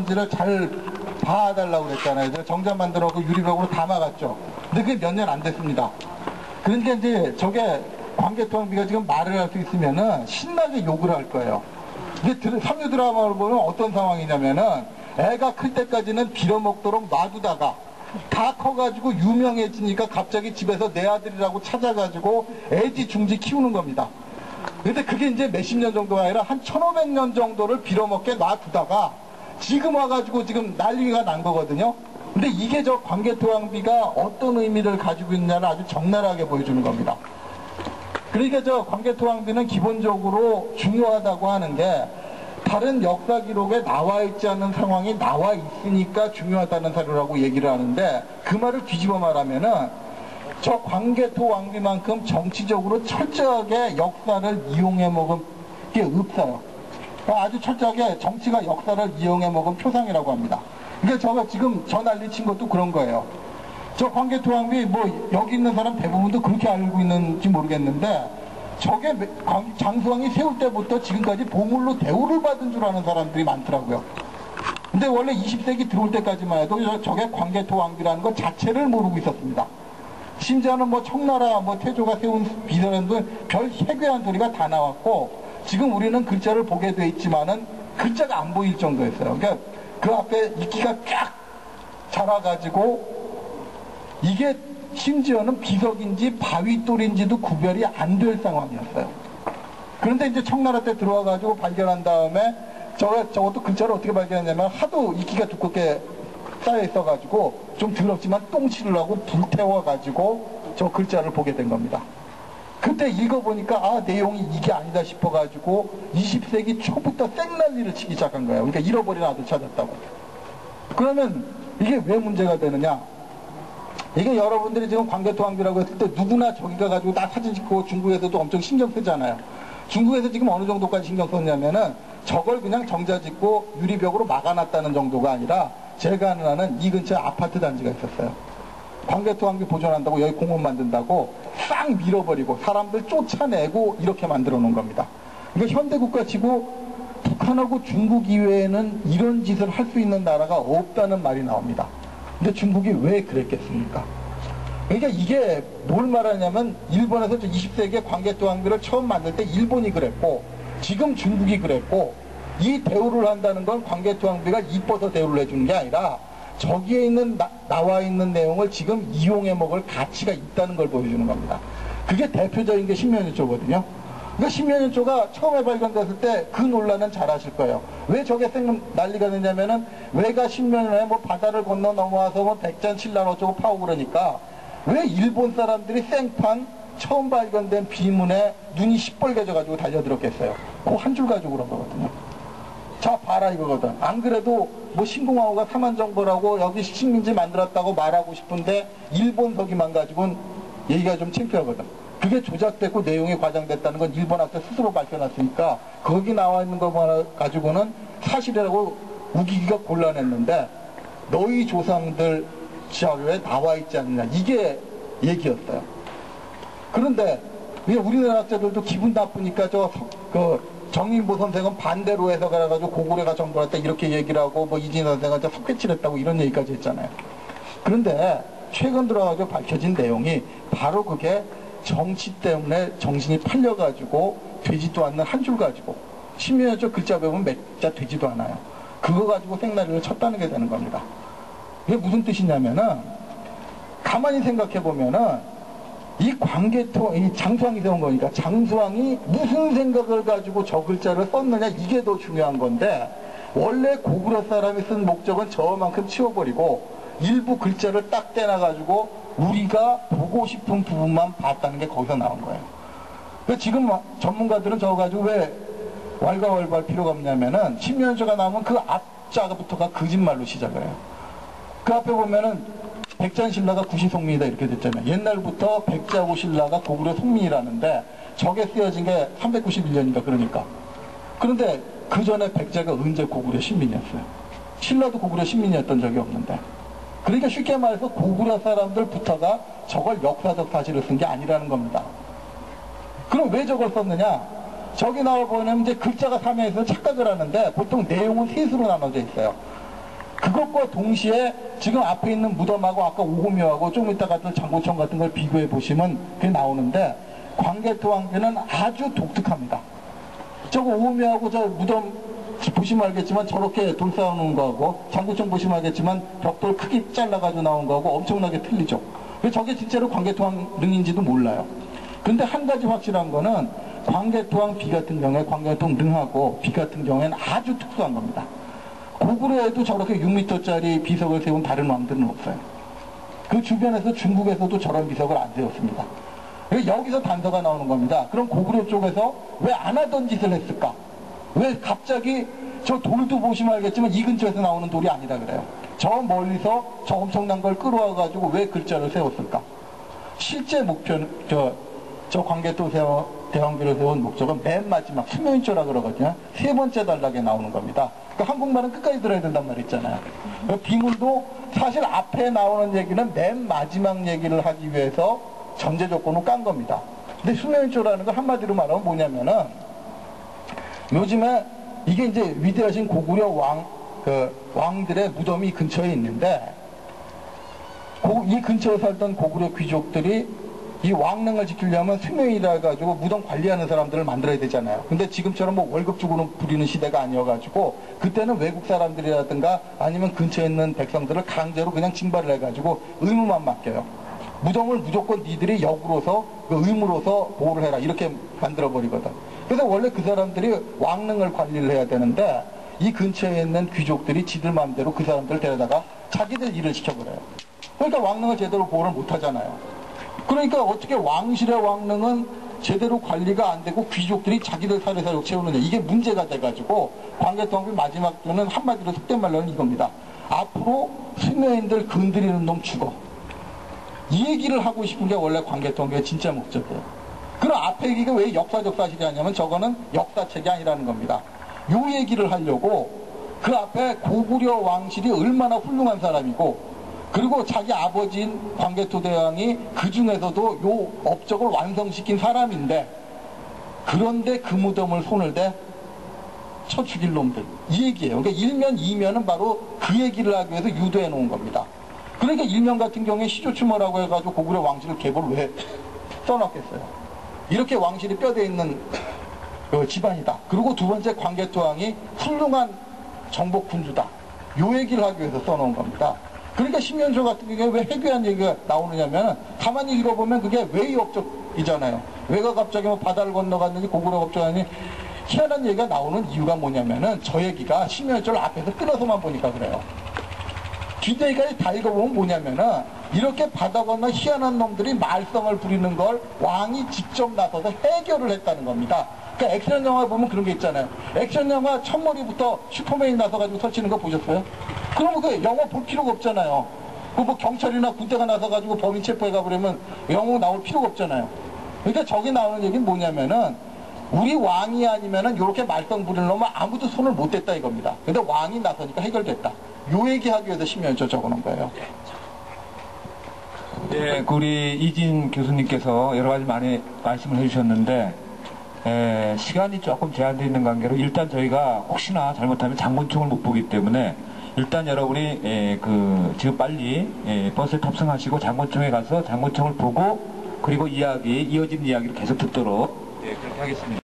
지를 잘 봐달라고 그랬잖아요. 정자 만들어놓고 유리벽으로 다 막았죠. 근데 그게 몇 년 안 됐습니다. 그러니까 이제 저게 광개토왕비가 지금 말을 할 수 있으면은 신나게 욕을 할 거예요. 근데 삼류 드라마를 보면 어떤 상황이냐면은 애가 클 때까지는 빌어먹도록 놔두다가 다 커가지고 유명해지니까 갑자기 집에서 내 아들이라고 찾아가지고 애지중지 키우는 겁니다. 근데 그게 이제 몇십 년 정도가 아니라 한 1500년 정도를 빌어먹게 놔두다가 지금 와가지고 지금 난리가 난 거거든요. 근데 이게 저 광개토왕비가 어떤 의미를 가지고 있냐를 아주 적나라하게 보여주는 겁니다. 그러니까 저 광개토왕비는 기본적으로 중요하다고 하는 게 다른 역사 기록에 나와 있지 않은 상황이 나와 있으니까 중요하다는 사료라고 얘기를 하는데, 그 말을 뒤집어 말하면은 저 광개토왕비만큼 정치적으로 철저하게 역사를 이용해 먹은 게 없어요. 아주 철저하게 정치가 역사를 이용해 먹은 표상이라고 합니다. 그러니까 저가 지금 저 난리 친 것도 그런 거예요. 저 광개토왕비 뭐 여기 있는 사람 대부분도 그렇게 알고 있는지 모르겠는데, 저게 장수왕이 세울 때부터 지금까지 보물로 대우를 받은 줄 아는 사람들이 많더라고요. 근데 원래 20세기 들어올 때까지만 해도 저게 광개토왕비라는 것 자체를 모르고 있었습니다. 심지어는 뭐 청나라 뭐 태조가 세운 비서랜도 별 해괴한 소리가 다 나왔고, 지금 우리는 글자를 보게 돼 있지만은 글자가 안 보일 정도였어요. 그러니까 그 앞에 이끼가 쫙 자라가지고 이게 심지어는 비석인지 바위돌인지도 구별이 안 될 상황이었어요. 그런데 이제 청나라 때 들어와가지고 발견한 다음에 저것도 글자를 어떻게 발견했냐면 하도 이끼가 두껍게 쌓여 있어가지고 좀 더럽지만 똥칠을 하고 불태워가지고 저 글자를 보게 된 겁니다. 그때 읽어보니까 내용이 이게 아니다 싶어가지고 20세기 초부터 생난리를 치기 시작한 거예요. 그러니까 잃어버린 아들 찾았다고. 그러면 이게 왜 문제가 되느냐? 이게 여러분들이 지금 광개토왕비라고 했을 때 누구나 저기 가가지고 다 사진 찍고 중국에서도 엄청 신경 쓰잖아요. 중국에서 지금 어느 정도까지 신경 썼냐면은 저걸 그냥 정자 짓고 유리벽으로 막아놨다는 정도가 아니라, 제가 아는 이 근처에 아파트 단지가 있었어요. 광개토왕비 보존한다고 여기 공원 만든다고 싹 밀어버리고 사람들 쫓아내고 이렇게 만들어 놓은 겁니다. 그러니까 현대국가치고 북한하고 중국 이외에는 이런 짓을 할 수 있는 나라가 없다는 말이 나옵니다. 근데 중국이 왜 그랬겠습니까? 그러니까 이게 뭘 말하냐면, 일본에서 20세기에 광개토왕비를 처음 만들 때 일본이 그랬고 지금 중국이 그랬고, 이 대우를 한다는 건 광개토왕비가 이뻐서 대우를 해주는 게 아니라 저기에 있는 나와 있는 내용을 지금 이용해 먹을 가치가 있다는 걸 보여주는 겁니다. 그게 대표적인 게 신면연초거든요. 그러니까 신면연초가 처음에 발견됐을 때 그 논란은 잘 아실 거예요. 왜 저게 난리가 되냐면은 왜가 신면연에 뭐 바다를 건너 넘어와서 뭐 백전 신라 어쩌고 파오고 그러니까, 왜 일본 사람들이 생판 처음 발견된 비문에 눈이 시뻘개져가지고 달려들었겠어요. 그거 한 줄 가지고 그런 거거든요. 자 봐라 이거거든. 안 그래도 뭐 신공화호가 사만정보라고 여기 식민지 만들었다고 말하고 싶은데 일본서기만 가지고는 얘기가 좀 창피하거든. 그게 조작됐고 내용이 과장됐다는 건 일본한테 스스로 밝혀놨으니까 거기 나와 있는 것만 가지고는 사실이라고 우기기가 곤란했는데, 너희 조상들 자료에 나와 있지 않느냐, 이게 얘기였어요. 그런데 우리나라 학자들도 기분 나쁘니까 정인보 선생은 반대로 해석해가지고 고구려가 정벌했다 이렇게 얘기를 하고, 뭐 이진희 선생은 석회칠했다고 이런 얘기까지 했잖아요. 그런데 최근 들어가지고 밝혀진 내용이 바로 그게 정치 때문에 정신이 팔려가지고 되지도 않는 한 줄 가지고, 신면연초 글자 배우면 몇 자 되지도 않아요. 그거 가지고 생나리를 쳤다는 게 되는 겁니다. 이게 무슨 뜻이냐면은, 가만히 생각해 보면은 이 장수왕이 세운 거니까 장수왕이 무슨 생각을 가지고 저 글자를 썼느냐, 이게 더 중요한 건데, 원래 고구려 사람이 쓴 목적은 저만큼 치워버리고 일부 글자를 딱 떼놔가지고 우리가 보고 싶은 부분만 봤다는 게 거기서 나온 거예요. 그러니까 지금 전문가들은 저거 가지고 왜 왈가왈부할 필요가 없냐면은, 신면연초가 나오면 그 앞자부터가 거짓말로 시작을 해요. 그 앞에 보면은 백전신라가 구시송민이다 이렇게 됐잖아요. 옛날부터 백자고 신라가 고구려 송민이라는데 저게 쓰여진 게 391년인가 그러니까. 그런데 그 전에 백자가 언제 고구려 신민이었어요? 신라도 고구려 신민이었던 적이 없는데. 그러니까 쉽게 말해서 고구려 사람들부터가 저걸 역사적 사실을 쓴 게 아니라는 겁니다. 그럼 왜 저걸 썼느냐? 저기 나와 보면 이제 글자가 3에 있어서 착각을 하는데 보통 내용은 셋으로 나눠져 있어요. 그것과 동시에 지금 앞에 있는 무덤하고 아까 오금묘하고 좀 이따 같은 장고청 같은 걸 비교해 보시면 그게 나오는데 광개토왕비는 아주 독특합니다. 저거 오금묘하고 저 무덤 보시면 알겠지만 저렇게 돌 쌓아놓은 거하고 장고청 보시면 알겠지만 벽돌 크게 잘라가지고 나온 거하고 엄청나게 틀리죠. 저게 진짜로 광개토왕 능인지도 몰라요. 근데 한 가지 확실한 거는 광개토왕 비 같은 경우에 광개토왕 능하고 비 같은 경우에는 아주 특수한 겁니다. 고구려에도 저렇게 6m짜리 비석을 세운 다른 왕들은 없어요. 그 주변에서 중국에서도 저런 비석을 안 세웠습니다. 여기서 단서가 나오는 겁니다. 그럼 고구려 쪽에서 왜 안 하던 짓을 했을까? 왜 갑자기 저 돌도 보시면 알겠지만 이 근처에서 나오는 돌이 아니라 그래요. 저 멀리서 저 엄청난 걸 끌어와가지고 왜 글자를 세웠을까? 실제 목표는 저 광개토 대왕비를 세운 목적은 맨 마지막 수면인조라 그러거든요. 세 번째 단락에 나오는 겁니다. 그러니까 한국말은 끝까지 들어야 된단 말 있잖아요. 비물도 사실 앞에 나오는 얘기는 맨 마지막 얘기를 하기 위해서 전제 조건을 깐 겁니다. 근데 수면인조라는 건 한마디로 말하면 뭐냐면은 요즘에 이게 이제 위대하신 고구려 왕들의 무덤이 근처에 있는데 이 근처에 살던 고구려 귀족들이 이 왕릉을 지키려면 수명이라 해가지고 무덤 관리하는 사람들을 만들어야 되잖아요. 근데 지금처럼 뭐 월급 주고는 부리는 시대가 아니어가지고 그때는 외국 사람들이라든가 아니면 근처에 있는 백성들을 강제로 그냥 징발을 해가지고 의무만 맡겨요. 무덤을 무조건 니들이 역으로서 의무로서 보호를 해라 이렇게 만들어버리거든. 그래서 원래 그 사람들이 왕릉을 관리를 해야 되는데 이 근처에 있는 귀족들이 지들 마음대로 그 사람들을 데려다가 자기들 일을 시켜버려요. 그러니까 왕릉을 제대로 보호를 못하잖아요. 그러니까 어떻게 왕실의 왕릉은 제대로 관리가 안 되고 귀족들이 자기들 사리사욕 채우느냐 이게 문제가 돼가지고 광개토왕비 마지막 주는 한마디로 속된 말로는 이겁니다. 앞으로 수묘인들 건드리는 놈 죽어. 이 얘기를 하고 싶은 게 원래 광개토왕비의 진짜 목적이에요. 그럼 앞에 얘기가 왜 역사적 사실이 아니냐면 저거는 역사책이 아니라는 겁니다. 요 얘기를 하려고 그 앞에 고구려 왕실이 얼마나 훌륭한 사람이고 그리고 자기 아버지인 광개토 대왕이 그 중에서도 요 업적을 완성시킨 사람인데 그런데 그 무덤을 손을 대 쳐 죽일 놈들 이 얘기예요. 그러니까 1면 2면은 바로 그 얘기를 하기 위해서 유도해 놓은 겁니다. 그러니까 1면 같은 경우에 시조추모라고 해가지고 고구려 왕실을 계보를 왜 써놨겠어요. 이렇게 왕실이 뼈대 있는 집안이다. 그리고 두 번째 광개토왕이 훌륭한 정복군주다. 요 얘기를 하기 위해서 써놓은 겁니다. 그러니까 신면조 같은 경우에 왜 해괴한 얘기가 나오느냐면 가만히 읽어보면 그게 외의 업적이잖아요. 왜가 갑자기 뭐 바다를 건너갔는지 고구려 업적하니 희한한 얘기가 나오는 이유가 뭐냐면은 저 얘기가 신면조를 앞에서 끊어서만 보니까 그래요. 뒷얘기까지 다 읽어보면 뭐냐면은 이렇게 바다 건너 희한한 놈들이 말썽을 부리는 걸 왕이 직접 나서서 해결을 했다는 겁니다. 그러니까 액션 영화 보면 그런 게 있잖아요. 액션 영화 첫머리부터 슈퍼맨이 나서가지고 터치는 거 보셨어요? 그러면 그 영화 볼 필요가 없잖아요. 그 뭐 경찰이나 군대가 나서가지고 범인 체포해가 버리면 영화 나올 필요가 없잖아요. 그러니까 저기 나오는 얘기는 뭐냐면은 우리 왕이 아니면은 이렇게 말썽 부리는 놈은 아무도 손을 못 댔다 이겁니다. 근데 왕이 나서니까 해결됐다. 요 얘기하기 위해서 신면조 적어놓은 거예요. 네, 우리 이진 교수님께서 여러 가지 많이 말씀을 해주셨는데 시간이 조금 제한되어 있는 관계로 일단 저희가 혹시나 잘못하면 장군총을 못 보기 때문에 일단 여러분이 지금 빨리 버스에 탑승하시고 장군총에 가서 장군총을 보고 그리고 이어진 이야기를 계속 듣도록 그렇게 하겠습니다.